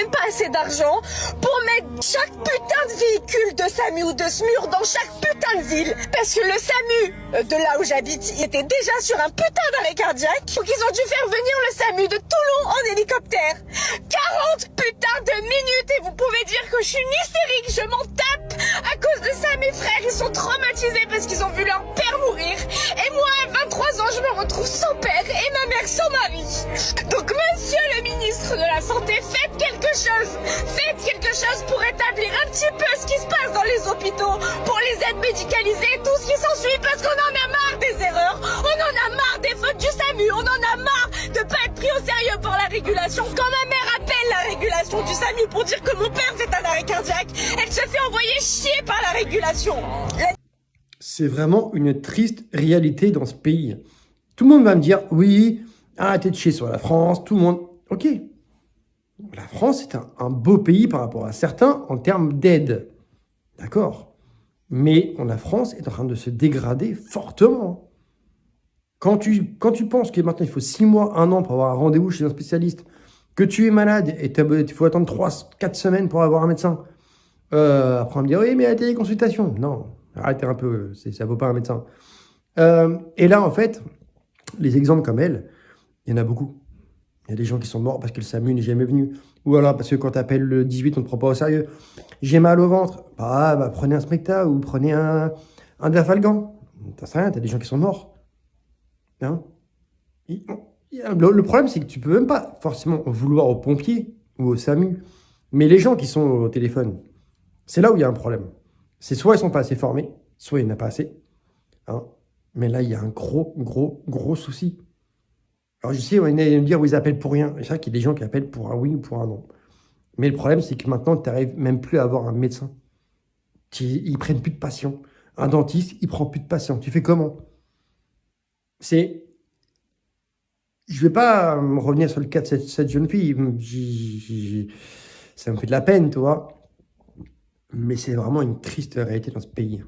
même pas assez d'argent pour mettre chaque putain de véhicule de SAMU ou de SMUR dans chaque putain de ville. Parce que le SAMU de là où j'habite, il était déjà sur un putain d'arrêt cardiaque. Donc ils ont dû faire venir le SAMU de Toulon en hélicoptère. 40 putains de minutes et vous pouvez dire que je suis une hystérique, je m'en tape. À cause de ça, mes frères, ils sont traumatisés parce qu'ils ont vu leur père mourir. Et moi, à 23 ans, je me retrouve sans père et ma mère sans mari. Donc, monsieur le ministre de la Santé, faites quelque chose. Faites quelque chose pour établir un petit peu ce qui se passe dans les hôpitaux, pour les aides médicalisées, tout ce qui s'ensuit, parce qu'on en a marre des erreurs, on en a marre des fautes du SAMU, on en a marre de pas être pris au sérieux par la régulation. Quand ma mère appelle la régulation du SAMU pour dire que mon père fait un arrêt cardiaque, elle se fait envoyer chier par la régulation. C'est vraiment une triste réalité dans ce pays. Tout le monde va me dire, oui, arrêtez de chier sur la France, tout le monde... Ok, la France est un beau pays par rapport à certains en termes d'aide. D'accord. Mais la France est en train de se dégrader fortement. Quand tu penses que maintenant il faut 6 mois, 1 an pour avoir un rendez-vous chez un spécialiste, que tu es malade et il faut attendre 3-4 semaines pour avoir un médecin, après on me dit, oui, mais à la téléconsultation. Non, arrêtez un peu, ça ne vaut pas un médecin. Et là, en fait, les exemples comme elle, il y en a beaucoup. Il y a des gens qui sont morts parce que le SAMU n'est jamais venu. Ou alors parce que quand tu appelles le 18, on ne te prend pas au sérieux. J'ai mal au ventre. Prenez un Smecta ou prenez un Dafalgan. T'as rien, t'as des gens qui sont morts. Hein? Le problème, c'est que tu peux même pas forcément vouloir aux pompiers ou au SAMU. Mais les gens qui sont au téléphone, c'est là où il y a un problème. C'est soit ils sont pas assez formés, soit il n'y en a pas assez. Hein? Mais là, il y a un gros souci. Alors, je sais, on va me dire, oui, ils appellent pour rien. C'est vrai qu'il y a des gens qui appellent pour un oui ou pour un non. Mais le problème, c'est que maintenant, tu n'arrives même plus à avoir un médecin. Ils prennent plus de patients. Un dentiste, il prend plus de patients. Tu fais comment? Je vais pas revenir sur le cas de cette jeune fille. Ça me fait de la peine, tu vois. Mais c'est vraiment une triste réalité dans ce pays.